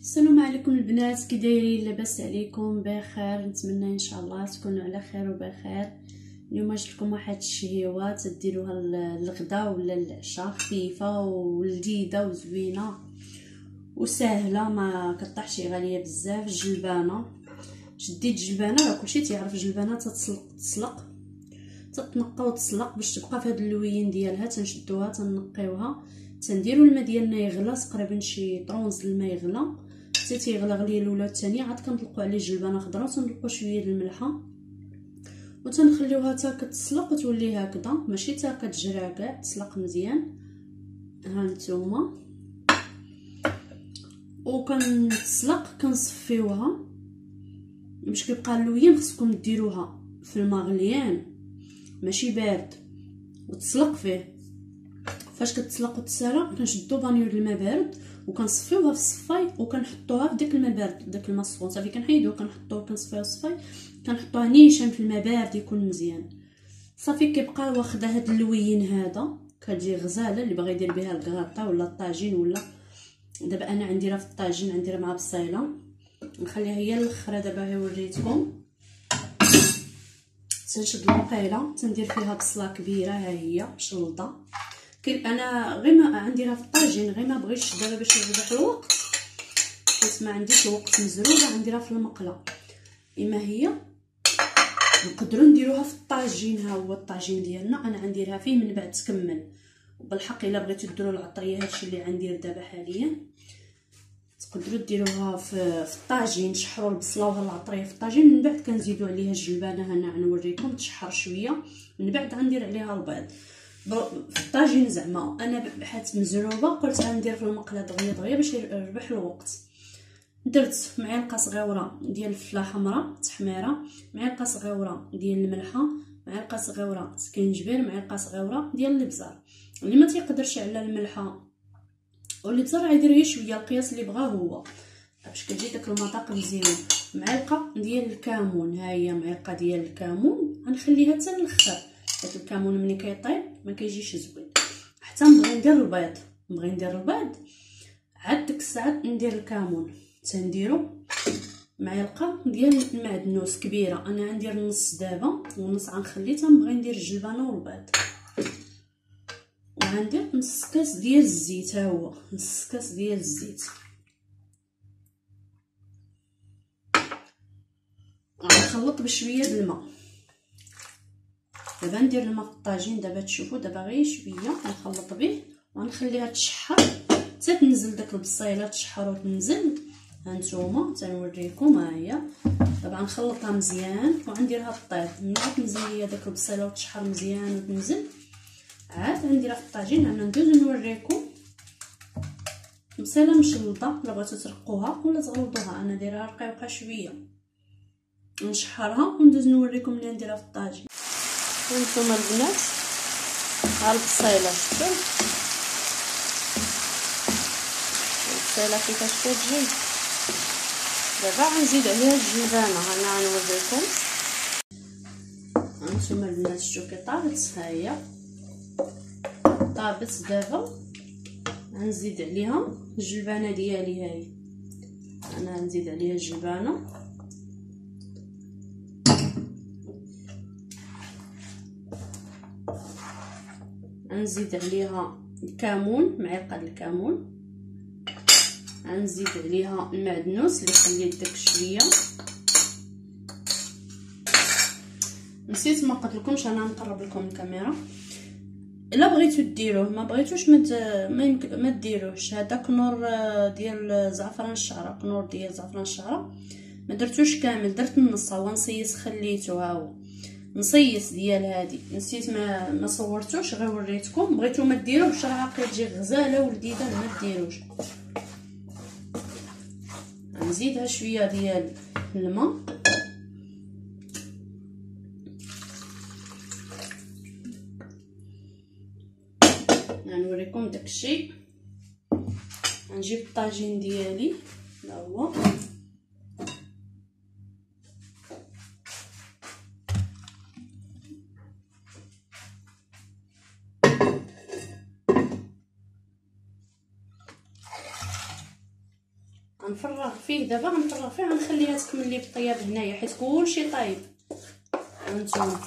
السلام عليكم البنات، كي دايرين؟ لاباس عليكم؟ بخير؟ نتمنى ان شاء الله تكونوا على خير وبخير. اليوم جبت لكم واحد الشهيوه تديروها للغدا ولا العشاء، خفيفه ولذيذه وزوينه وسهله، ما كطيحش غاليه بزاف. الجلبانه، شديت الجلبانه، راه كلشي تيعرف الجلبانه تتسلق تتنقى وتسلق باش تبقى في هاد اللوين ديالها. تنشدوها تنقيوها، تنديرو الماء ديالنا يغلى تقريبا شي طرونز الماء يغلى، حتى تيغلى غليه الاولى والثانيه، عاد كنطلقوا عليه الجلبانه خضراء وتنطلقوا شويه د الملحه وتنخليوها حتى كتسلق وتولي هكذا، ماشي حتى كتجرى كاع، تسلق مزيان. ها نتوما وكنتسلق كنصفيوها باش كيبقى اللوين. خصكم ديروها في الماء غليان ماشي بارد وتسلق فيه. فاش كتسلق وتسالى كنشدو بانيو د الماء بارد وكنصفيوها في الصفاي وكنحطوها في داك الماء بارد، داك الماء السخون صافي كنحيدوه كنحطوه كنصفيوه الصفاي، كنحطوها نيشان في الماء بارد يكون مزيان. صافي كيبقى واخده هاد اللوين هذا، كتجي غزاله اللي باغي يدير بها الكراطه ولا الطاجين. ولا دابا انا عندي راه في الطاجين عندي راه مع بصيله، نخليها هي الاخرى. دابا ها وريتكم تنشد المقيله تندير فيها بصله كبيره، ها هي مشلضه. انا غير ما عندي راه في الطاجين، غير ما بغيتش دابا باش نربح الوقت، حيت ما عنديش الوقت مزروبه، عندي راه في المقله. اما هي نقدروا نديروها في الطاجين، ها هو الطاجين ديالنا انا غنديرها فيه من بعد تكمل. وبالحق الا بغيتو ديروا العطريه هادشي اللي غندير دابا حاليا، تقدروا ديروها في الطاجين، تشحروا البصله والعطريه في الطاجين، من بعد كنزيدوا عليها الجلبانه. هنا غنوريكم تشحر شويه، من بعد غندير عليها البيض في الطاجين. زعما انا بحال مزروبه قلت غندير في المقله دغيا دغيا باش يربح الوقت. درت معلقه صغيره ديال الفله حمراء تحميره، معلقه صغيره ديال الملحه، معلقه صغيره سكينجبير، معلقه صغيره ديال الابزار. اللي ما تيقدرش على الملحه والابزار غيدير غير شويه القياس اللي بغاه هو باش كتجي داك المذاق مزيان. معلقه ديال الكمون، ها هي معلقه ديال الكمون غنخليها حتى الاخر. داك الكمون ملي كيطيب ما كيجيش زوين. حتى نبغي ندير البيض، عاد ديك الساعه ندير الكمون، تنديرو معلقه ديال المعدنوس كبيره. انا غندير نص دابا ونص غنخلي، تنبغي ندير الجلبانه والبيض. وغندير نص كاس ديال الزيت، ها هو نص كاس ديال الزيت. غنخلط بشويه د الماء. دابا ندير الماء في الطاجين، دابا تشوفوا دابا غير شويه غنخلط به وغنخليها تشحر حتى تنزل داك البصيله، تشحر وتنزل. هانتوما تنوريكم، ها هي دابا غنخلطها مزيان وغنديرها طيب. ملي تنزل ليا داك البصيله وتشحر مزيان وتنزل، عاد غنديرها في الطاجين. انا ندوز نوريكم بصيله مشلطه، الا بغيتو ترقوها ولا تغلطوها. انا دايرها رقيقه شويه، نشحرها وندوز نوريكم ملي نديرها في الطاجين. هانتوما البنات ها البصيله، شفتوا البصيله كيفاش كتجي. دابا غنزيد عليها الجلبانه، انا غنوريكم. هانتوما البنات شفتوا كي طابت، ها هي طابت. دابا غنزيد عليها الجلبانه ديالي، هاهي انا غنزيد عليها الجلبانه. غنزيد عليها الكمون، معلقه د الكمون. غنزيد عليها المعدنوس اللي خليت داك شويه. نسيت ما قلت لكمش، انا نقرب لكم الكاميرا. الا بغيتو ديروه، ما بغيتوش ما ديروهش. هذا كنور ديال زعفران الشعره، كنور ديال زعفران الشعره ما درتوش كامل، درت النص، هو نصيص خليته، ها هو نصيص ديال هادي. نسيت ما صورتوش، غير وريتكم. بغيتو ما ديروهش راه كتجي غزاله ولذيذه، ما ديروش. نزيدها شويه ديال الماء، غنوريكم داكشي. غنجيب الطاجين ديالي، ها هو غنفرغ فيه دابا، غنفرغ فيه، غنخليها تكمل لي بالطياب هنايا حيت كلشي طايب. هانتوما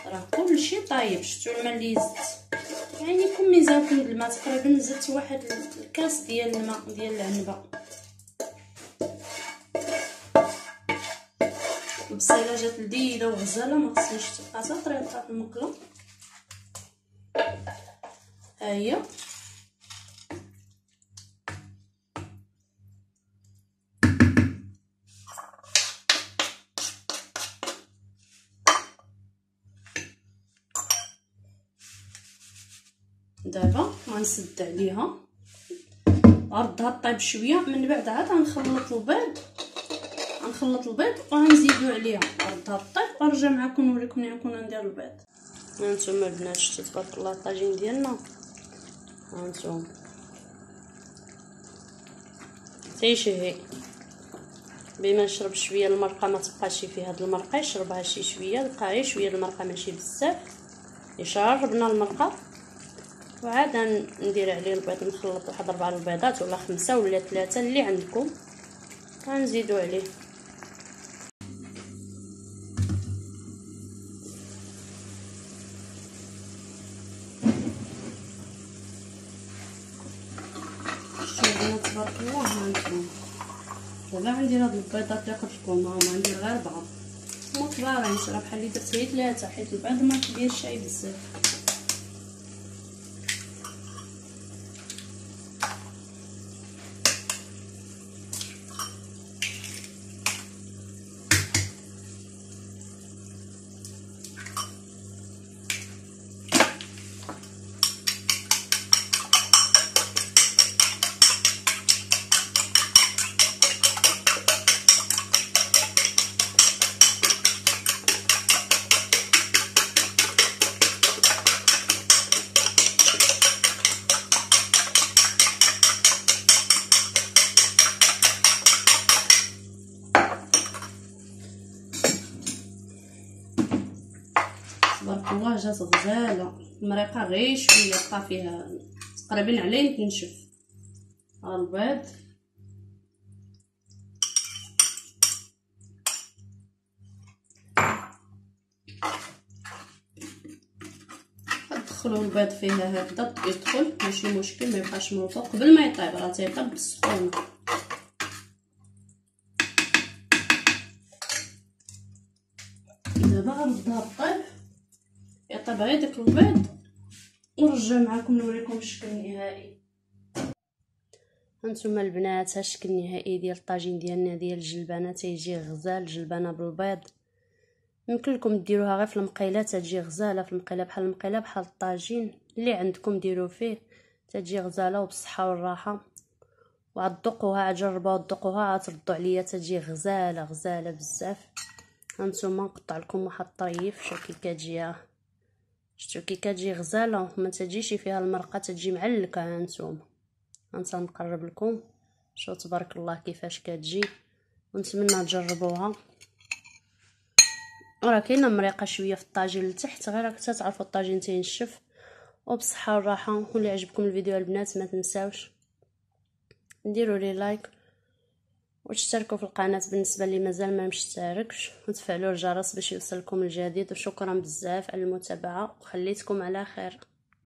راه كلشي طايب. شفتوا الماء اللي زدت؟ يعني كميزه كنت الماء تقريبا زدت واحد الكاس ديال الماء ديال العنبه. البصيله جات لذيذه وغزاله، ما خصنيش تبقى حتى طريقتها في المقله. ها هي دابا غنسد عليها، غنردها طيب شويه، من بعد عاد غنخلط البيض وغنزيدو عليها. غنردها طيب ونرجع معكم نوريكم ملي نكون ندير البيض. هانتوما البنات شتي تبارك الله الطاجين ديالنا. هانتوما تيشهي بما نشرب شويه المرقه، ما تبقاش فيه هاد المرقه، يشربها شي شويه، بقى غير شويه المرقه ماشي بزاف. يشربنا المرقه وعاد ندير عليه البيض، نخلط واحد 4 البيضات ولا 5 ولا 3 اللي عندكم، غنزيدو عليه. شوفوا تبارك الله. هانتوما دابا غندير هاد البيضات اللي قلت لكم، هما ندير غير 4 هما كبارين، راه بحال اللي درت غير 3 حيت البيض ما كيديرش شاي بزاف. تبارك الله جات غزاله، المريقه غير شويه بقى فيها تقريبا على تنشف. ها البيض دخلوا البيض فيها هكذا يدخل ماشي مشكل، ما يبقاش من الفوق قبل ما يطيب، راه تيطيب بالسخونه. دابا غنردها طيب يطيب غير داك البيض ونرجع معكم نوريكم الشكل النهائي. هانتوما البنات ها الشكل النهائي ديال الطاجين ديالنا ديال الجلبانه، تيجي غزال. جلبانه بالبيض يمكن لكم ديروها غير في المقيله، تجي غزاله في المقيله بحال الطاجين اللي عندكم ديروا فيه، تجي غزاله وبالصحه والراحه. وعاد ذوقوها، عاد جربوها ذوقوها، عاد تردوا عليا، تجي غزاله بزاف. هانتوما نقطع لكم واحد الطريف، شوفوا كي كتجي، شفتوا كي كتجي غزاله وما تجيش فيها المرقه، تجي معلكه. هانتوما نقرب لكم، شو تبارك الله كيفاش كتجي، ونتمنى تجربوها. راه كاينه مريقه شويه في الطاجين لتحت، غير راك تعرفوا الطاجين تينشف. وبصحه والراحه. واللي عجبكم الفيديو البنات ما تنساوش ديروا لي لايك وتشتركوا في القناه بالنسبه اللي مازال ما مشتركش، وتفعلوا الجرس باش يوصلكم الجديد. وشكرا بزاف على المتابعه وخليتكم على خير.